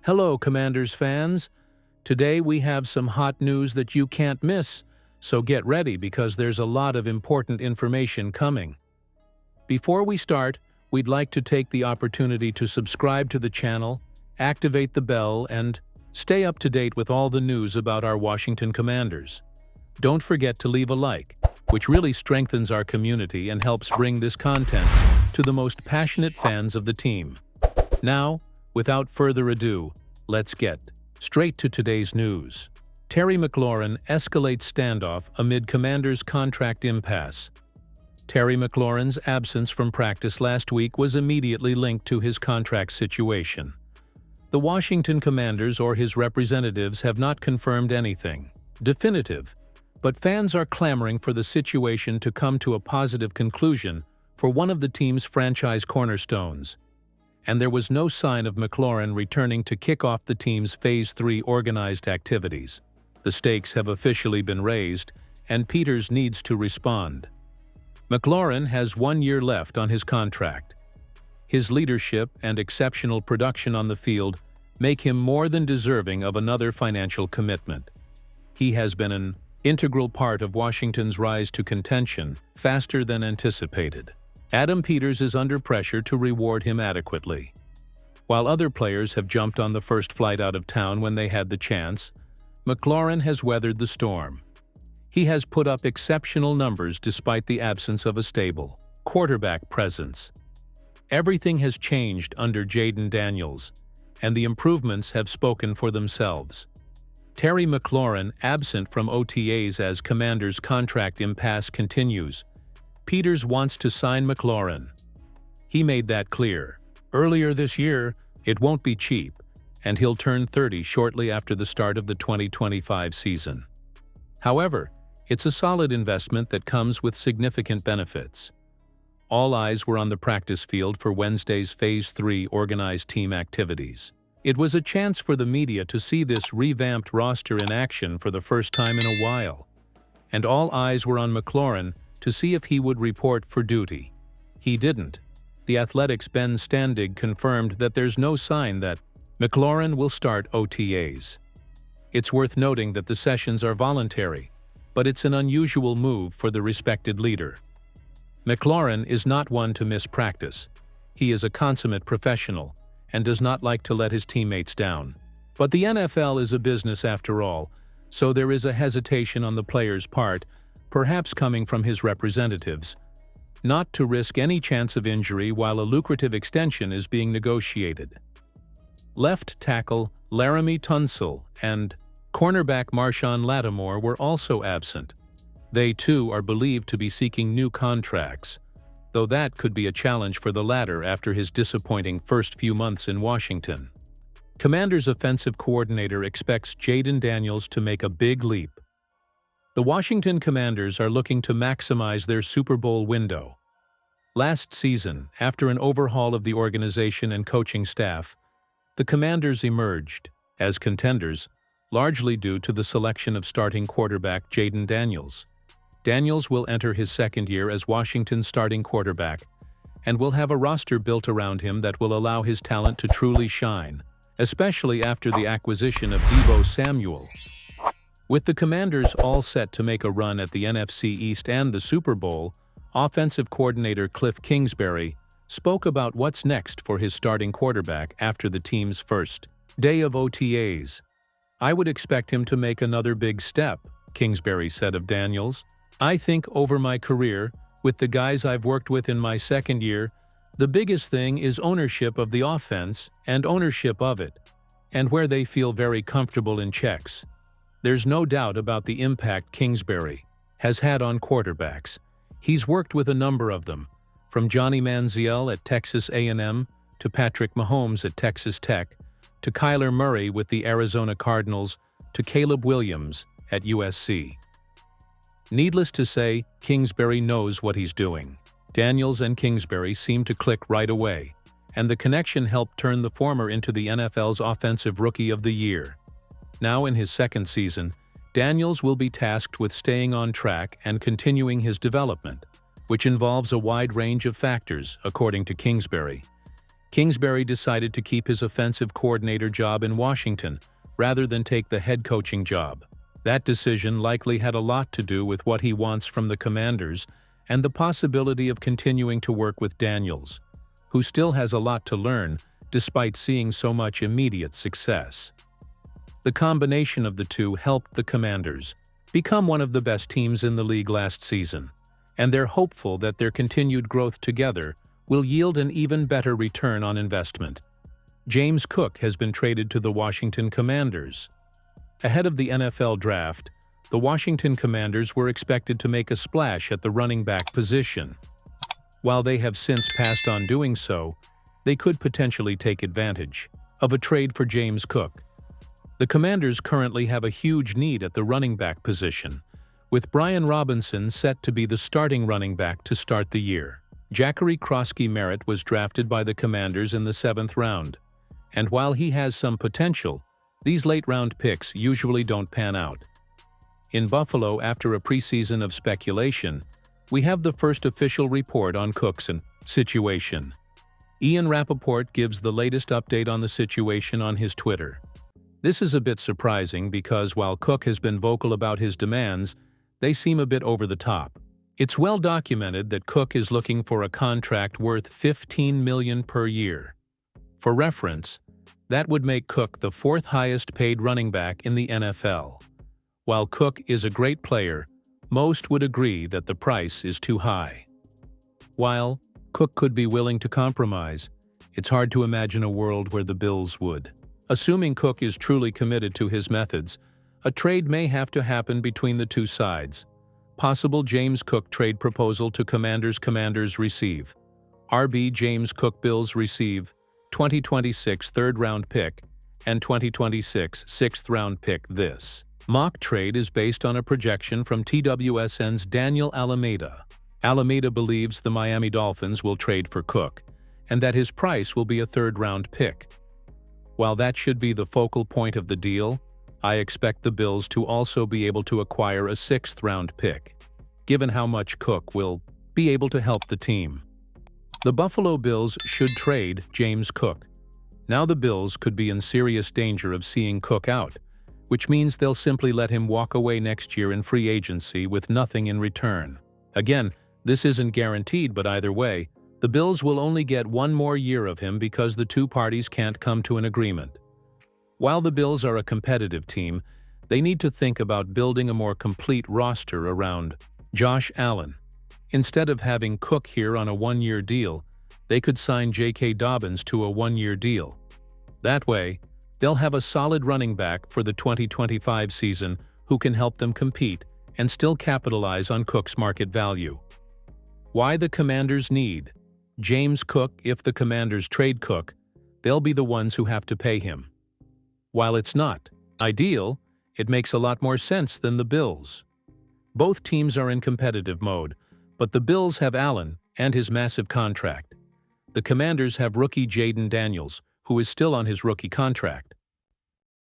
Hello, Commanders fans. Today we have some hot news that you can't miss, so get ready because there's a lot of important information coming. Before we start, we'd like to take the opportunity to subscribe to the channel, activate the bell, and stay up to date with all the news about our Washington Commanders. Don't forget to leave a like, which really strengthens our community and helps bring this content to the most passionate fans of the team. Now, without further ado, let's get straight to today's news. Terry McLaurin escalates standoff amid Commanders' contract impasse. Terry McLaurin's absence from practice last week was immediately linked to his contract situation. The Washington Commanders or his representatives have not confirmed anything definitive, but fans are clamoring for the situation to come to a positive conclusion for one of the team's franchise cornerstones. And there was no sign of McLaurin returning to kick off the team's Phase 3 organized activities. The stakes have officially been raised, and Peters needs to respond. McLaurin has 1 year left on his contract. His leadership and exceptional production on the field make him more than deserving of another financial commitment. He has been an integral part of Washington's rise to contention faster than anticipated. Adam Peters is under pressure to reward him adequately. While other players have jumped on the first flight out of town when they had the chance, McLaurin has weathered the storm. He has put up exceptional numbers despite the absence of a stable quarterback presence. Everything has changed under Jaden Daniels, and the improvements have spoken for themselves. Terry McLaurin absent from OTAs as Commanders' contract impasse continues. Peters wants to sign McLaurin. He made that clear. Earlier this year, it won't be cheap, and he'll turn 30 shortly after the start of the 2025 season. However, it's a solid investment that comes with significant benefits. All eyes were on the practice field for Wednesday's Phase 3 organized team activities. It was a chance for the media to see this revamped roster in action for the first time in a while. And all eyes were on McLaurin to see if he would report for duty. He didn't. The Athletic's Ben Standig confirmed that there's no sign that McLaurin will start OTAs. It's worth noting that the sessions are voluntary, but it's an unusual move for the respected leader. McLaurin is not one to miss practice. He is a consummate professional and does not like to let his teammates down. But the NFL is a business after all, so there is a hesitation on the player's part, perhaps coming from his representatives, not to risk any chance of injury while a lucrative extension is being negotiated. Left tackle Laramie Tunsil and cornerback Marshawn Lattimore were also absent. They too are believed to be seeking new contracts, though that could be a challenge for the latter after his disappointing first few months in Washington. Commanders' offensive coordinator expects Jaden Daniels to make a big leap. The Washington Commanders are looking to maximize their Super Bowl window. Last season, after an overhaul of the organization and coaching staff, the Commanders emerged as contenders, largely due to the selection of starting quarterback Jaden Daniels. Daniels will enter his second year as Washington's starting quarterback and will have a roster built around him that will allow his talent to truly shine, especially after the acquisition of Deebo Samuel. With the Commanders all set to make a run at the NFC East and the Super Bowl, offensive coordinator Cliff Kingsbury spoke about what's next for his starting quarterback after the team's first day of OTAs. "I would expect him to make another big step," Kingsbury said of Daniels. "I think over my career, with the guys I've worked with in my second year, the biggest thing is ownership of the offense and ownership of it, and where they feel very comfortable in checks." There's no doubt about the impact Kingsbury has had on quarterbacks. He's worked with a number of them, from Johnny Manziel at Texas A&M to Patrick Mahomes at Texas Tech, to Kyler Murray with the Arizona Cardinals, to Caleb Williams at USC. Needless to say, Kingsbury knows what he's doing. Daniels and Kingsbury seem to click right away, and the connection helped turn the former into the NFL's Offensive Rookie of the Year. Now in his second season, Daniels will be tasked with staying on track and continuing his development, which involves a wide range of factors, according to Kingsbury. Kingsbury decided to keep his offensive coordinator job in Washington rather than take the head coaching job. That decision likely had a lot to do with what he wants from the Commanders and the possibility of continuing to work with Daniels, who still has a lot to learn despite seeing so much immediate success. The combination of the two helped the Commanders become one of the best teams in the league last season, and they're hopeful that their continued growth together will yield an even better return on investment. James Cook has been traded to the Washington Commanders. Ahead of the NFL draft, the Washington Commanders were expected to make a splash at the running back position. While they have since passed on doing so, they could potentially take advantage of a trade for James Cook. The Commanders currently have a huge need at the running back position, with Brian Robinson set to be the starting running back to start the year. Jackery Krosky-Merritt was drafted by the Commanders in the 7th round, and while he has some potential, these late-round picks usually don't pan out. In Buffalo, after a preseason of speculation, we have the first official report on Cook's situation. Ian Rappaport gives the latest update on the situation on his Twitter. This is a bit surprising because while Cook has been vocal about his demands, they seem a bit over the top. It's well documented that Cook is looking for a contract worth $15 million per year. For reference, that would make Cook the 4th highest paid running back in the NFL. While Cook is a great player, most would agree that the price is too high. While Cook could be willing to compromise, it's hard to imagine a world where the Bills would. Assuming Cook is truly committed to his methods, a trade may have to happen between the two sides. Possible James Cook trade proposal to Commanders. Commanders receive RB James Cook. Bills receive 2026 3rd-round pick and 2026 6th-round pick. This mock trade is based on a projection from TWSN's Daniel Alameda. Alameda believes the Miami Dolphins will trade for Cook, and that his price will be a 3rd-round pick. While that should be the focal point of the deal, I expect the Bills to also be able to acquire a 6th-round pick, given how much Cook will be able to help the team. The Buffalo Bills should trade James Cook. Now the Bills could be in serious danger of seeing Cook out, which means they'll simply let him walk away next year in free agency with nothing in return. Again, this isn't guaranteed, but either way, the Bills will only get one more year of him because the two parties can't come to an agreement. While the Bills are a competitive team, they need to think about building a more complete roster around Josh Allen. Instead of having Cook here on a 1-year deal, they could sign J.K. Dobbins to a 1-year deal. That way, they'll have a solid running back for the 2025 season who can help them compete and still capitalize on Cook's market value. Why the Commanders need James Cook? If the Commanders trade Cook, they'll be the ones who have to pay him. While it's not ideal, it makes a lot more sense than the Bills. Both teams are in competitive mode, but the Bills have Allen and his massive contract. The Commanders have rookie Jaden Daniels, who is still on his rookie contract.